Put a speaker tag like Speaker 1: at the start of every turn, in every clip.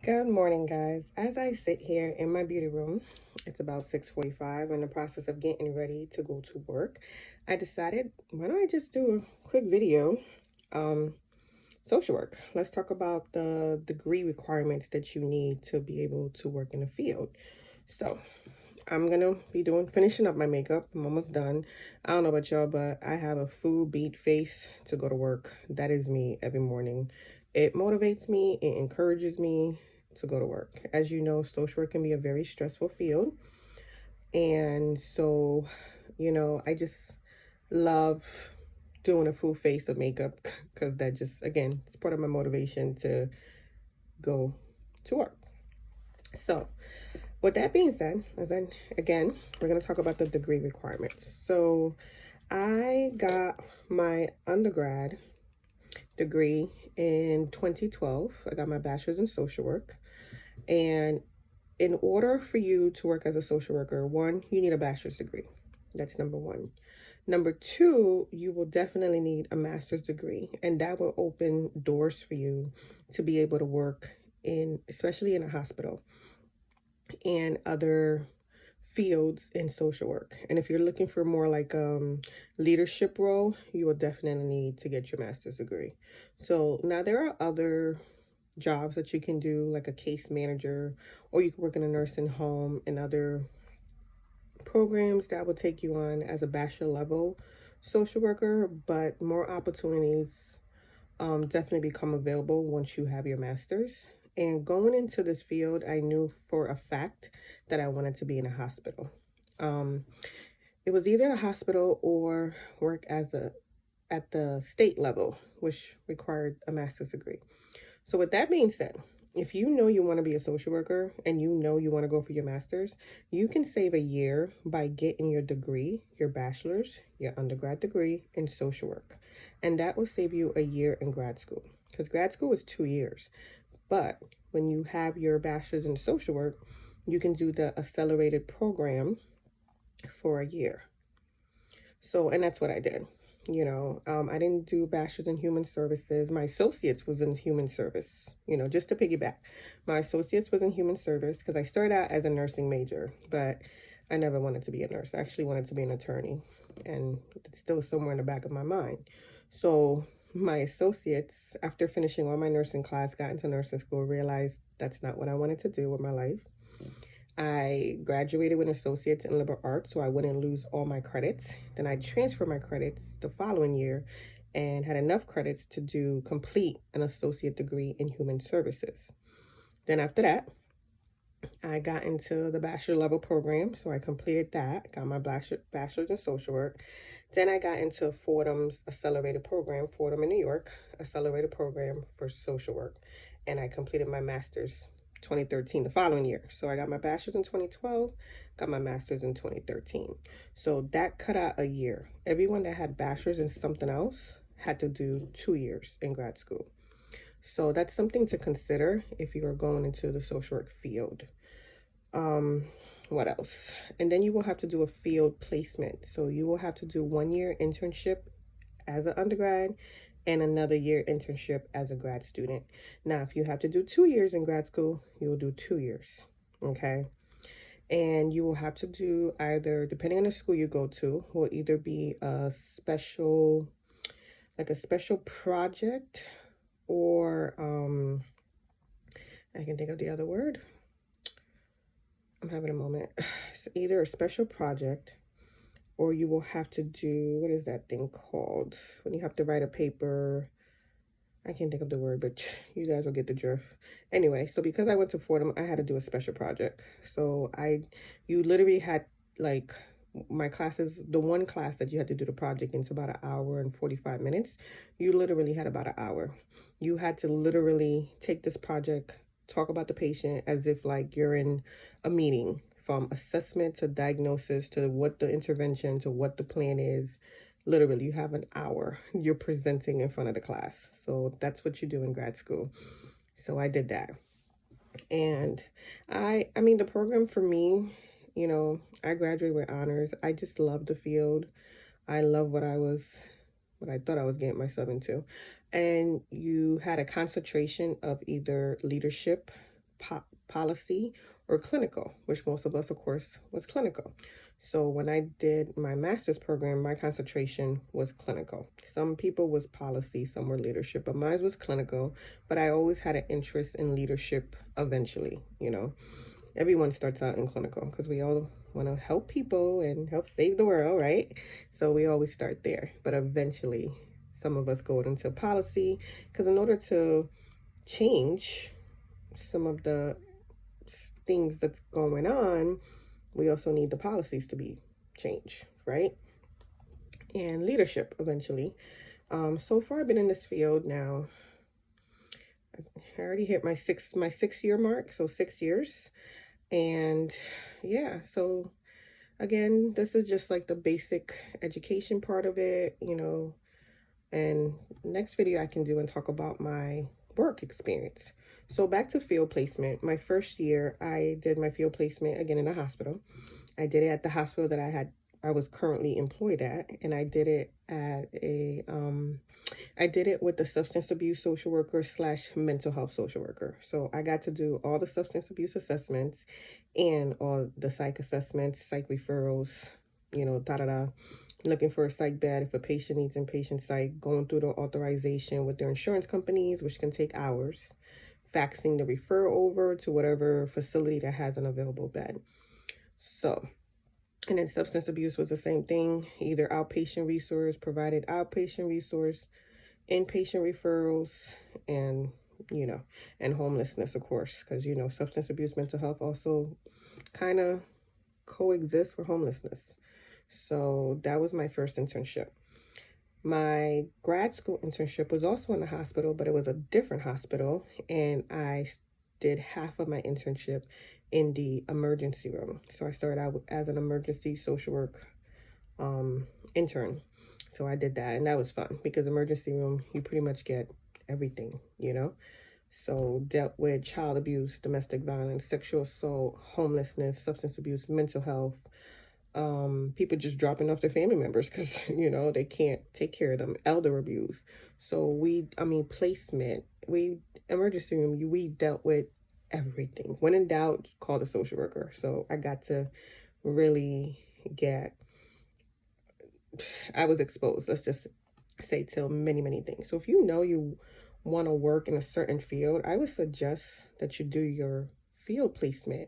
Speaker 1: Good morning, guys. As I sit here in my beauty room, it's about 6:45 in the process of getting ready to go to work. I decided, why don't I just do a quick video? Um, Social work. Let's talk about the degree requirements that you need to be able to work in the field. So, I'm gonna be finishing up my makeup. I'm almost done. I don't know about y'all, but I have a full beat face to go to work. That is me every morning. It motivates me, it encourages me to go to work. As you know, social work can be a very stressful field. And so, I just love doing a full face of makeup because that just, again, it's part of my motivation to go to work. So, with that being said, again, we're going to talk about the degree requirements. So, I got my undergrad degree in 2012. I got my bachelor's in social work. And in order for you to work as a social worker, one, you need a bachelor's degree. That's number one. Number two, you will definitely need a master's degree, and that will open doors for you to be able to work especially in a hospital and other fields in social work. And if you're looking for more like leadership role, you will definitely need to get your master's degree. So now there are other jobs that you can do, like a case manager, or you can work in a nursing home and other programs that will take you on as a bachelor level social worker, but more opportunities definitely become available once you have your master's. And going into this field, I knew for a fact that I wanted to be in a hospital. Um, it was either a hospital or work at the state level, which required a master's degree. So with that being said, if you know you want to be a social worker and you know you want to go for your master's, you can save a year by getting your degree, your bachelor's, your undergrad degree in social work. And that will save you a year in grad school because grad school is 2 years. But when you have your bachelor's in social work, you can do the accelerated program for a year. So, and that's what I did. I didn't do bachelor's in human services. My associates was in human service, just to piggyback. My associates was in human service because I started out as a nursing major, but I never wanted to be a nurse. I actually wanted to be an attorney, and it's still somewhere in the back of my mind. So my associates, after finishing all my nursing class, got into nursing school, realized that's not what I wanted to do with my life. I graduated with an associate's in liberal arts, so I wouldn't lose all my credits. Then I transferred my credits the following year and had enough credits to complete an associate degree in human services. Then after that, I got into the bachelor level program, so I completed that, got my bachelor's in social work. Then I got into Fordham's accelerated program, Fordham in New York, accelerated program for social work, and I completed my master's 2013, the following year. So I got my bachelor's in 2012, got my master's in 2013. So that cut out a year. Everyone that had bachelor's in something else had to do 2 years in grad school. So that's something to consider if you are going into the social work field. What else? And then you will have to do a field placement. So you will have to do 1 year internship as an undergrad and another year internship as a grad student. Now, if you have to do 2 years in grad school, you will do 2 years. Okay. And you will have to do either, depending on the school you go to, will either be a special project, or I can think of the other word. I'm having a moment. It's either a special project, or you will have to do, what is that thing called? When you have to write a paper. I can't think of the word, but you guys will get the drift. Anyway, so because I went to Fordham, I had to do a special project. So you literally had, like, my classes, the one class that you had to do the project in, it's about an hour and 45 minutes. You literally had about an hour. You had to literally take this project, talk about the patient as if like you're in a meeting, from assessment to diagnosis to what the intervention to what the plan is. Literally, you have an hour. You're presenting in front of the class. So that's what you do in grad school. So I did that. And I mean, the program for me, I graduated with honors. I just love the field. I love what I thought I was getting myself into. And you had a concentration of either leadership policy or clinical, which most of us, of course, was clinical. So when I did my master's program, my concentration was clinical. Some people was policy, some were leadership, but mine was clinical. But I always had an interest in leadership eventually, you know. Everyone starts out in clinical because we all want to help people and help save the world, right? So we always start there. But eventually, some of us go into policy because in order to change some of the things that's going on, we also need the policies to be changed, right? And leadership eventually. So far I've been in this field now. I already hit my 6 year mark, so 6 years. And yeah, so again, this is just like the basic education part of it, you know. And next video I can do and talk about my work experience. So back to field placement. My first year, I did my field placement again in a hospital. I did it at the hospital that I was currently employed at, and I did it at I did it with the substance abuse social worker / mental health social worker. So I got to do all the substance abuse assessments and all the psych assessments, psych referrals, you know, looking for a psych bed if a patient needs inpatient psych, going through the authorization with their insurance companies, which can take hours, faxing the referral over to whatever facility that has an available bed. So, and then substance abuse was the same thing, either outpatient resource, provided outpatient resource, inpatient referrals, and, you know, and homelessness, of course, because, you know, substance abuse, mental health also kind of coexist with homelessness. So that was my first internship. My grad school internship was also in the hospital, but it was a different hospital, and I did half of my internship in the emergency room. So I started out as an emergency social work intern. So I did that, and that was fun because emergency room, you pretty much get everything, you know. So dealt with child abuse, domestic violence, sexual assault, homelessness, substance abuse, mental health, people just dropping off their family members because, you know, they can't take care of them, elder abuse. So placement, emergency room, we dealt with everything. When in doubt, call the social worker. So I got to really I was exposed, let's just say, to many, many things. So if you know you want to work in a certain field, I would suggest that you do your field placement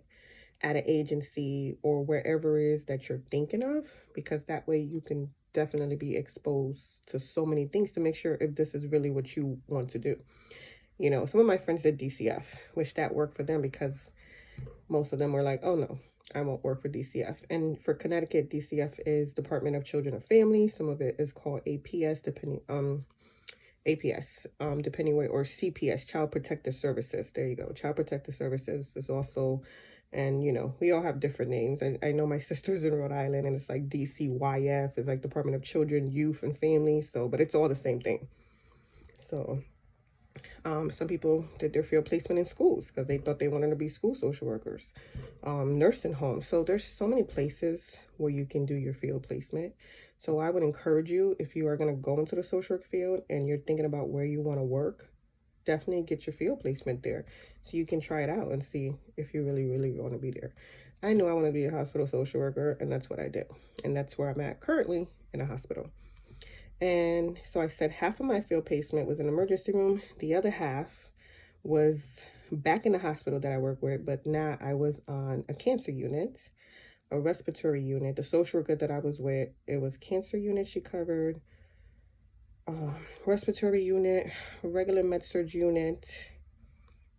Speaker 1: at an agency or wherever it is that you're thinking of, because that way you can definitely be exposed to so many things to make sure if this is really what you want to do. You know, some of my friends did DCF, which that worked for them because most of them were like, oh no, I won't work for DCF. And for Connecticut, DCF is Department of Children and Family. Some of it is called APS, depending way, or CPS, Child Protective Services. There you go. Child Protective Services is also, and you know, we all have different names. I know my sister's in Rhode Island, and it's like DCYF, is like Department of Children, Youth, and Family. So, but it's all the same thing. So, some people did their field placement in schools because they thought they wanted to be school social workers, nursing homes. So there's so many places where you can do your field placement. So I would encourage you, if you are going to go into the social work field and you're thinking about where you want to work, definitely get your field placement there so you can try it out and see if you really, really want to be there. I knew I wanted to be a hospital social worker, and that's what I did. And that's where I'm at currently, in a hospital. And so I said half of my field placement was in emergency room. The other half was back in the hospital that I work with, but now I was on a cancer unit, a respiratory unit. The social worker that I was with, it was cancer unit she covered, respiratory unit, regular med-surg unit.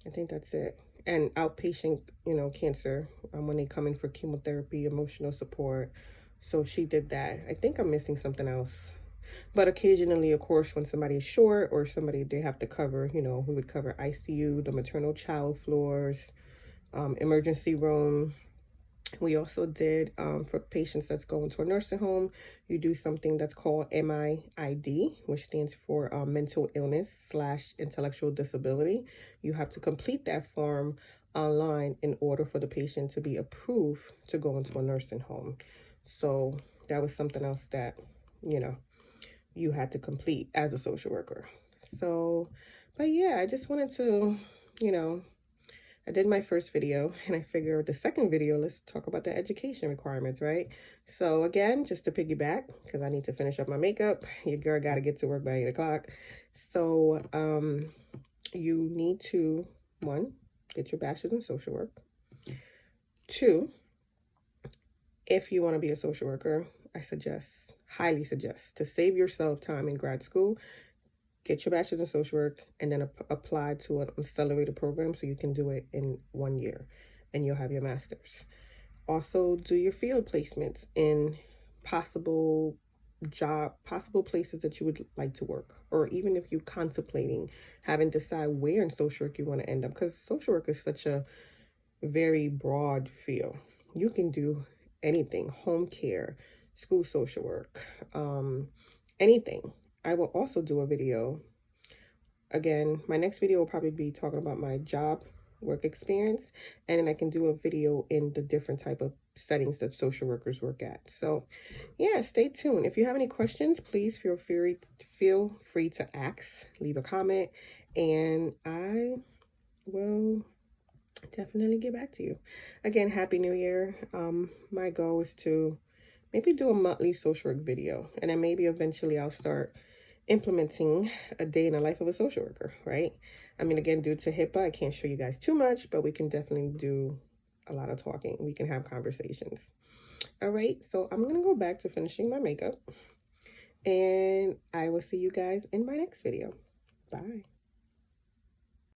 Speaker 1: I think that's it. And outpatient, you know, cancer, when they come in for chemotherapy, emotional support. So she did that. I think I'm missing something else. But occasionally, of course, when somebody is short or somebody they have to cover, you know, we would cover ICU, the maternal child floors, emergency room. We also did, for patients that's going to a nursing home, you do something that's called MIID, which stands for mental illness / intellectual disability. You have to complete that form online in order for the patient to be approved to go into a nursing home. So that was something else that, you know, you had to complete as a social worker. So, but yeah, I just wanted to, you know, I did my first video and I figured the second video, let's talk about the education requirements, right? So again, just to piggyback, because I need to finish up my makeup, your girl got to get to work by 8 o'clock. So you need to, 1, get your bachelor's in social work. 2, if you want to be a social worker, I highly suggest, to save yourself time in grad school, get your bachelor's in social work and then apply to an accelerated program so you can do it in 1 year and you'll have your master's. Also, do your field placements in possible places that you would like to work, or even if you're contemplating having to decide where in social work you want to end up, because social work is such a very broad field. You can do anything: home care, school social work, anything. I will also do a video. Again, my next video will probably be talking about my job work experience, and then I can do a video in the different type of settings that social workers work at. So yeah, stay tuned. If you have any questions, please feel free to ask, leave a comment, and I will definitely get back to you. Again, Happy New Year. My goal is to maybe do a monthly social work video, and then maybe eventually I'll start implementing a day in the life of a social worker, right? I mean, again, due to HIPAA, I can't show you guys too much, but we can definitely do a lot of talking. We can have conversations. All right, so I'm gonna go back to finishing my makeup, and I will see you guys in my next video. Bye.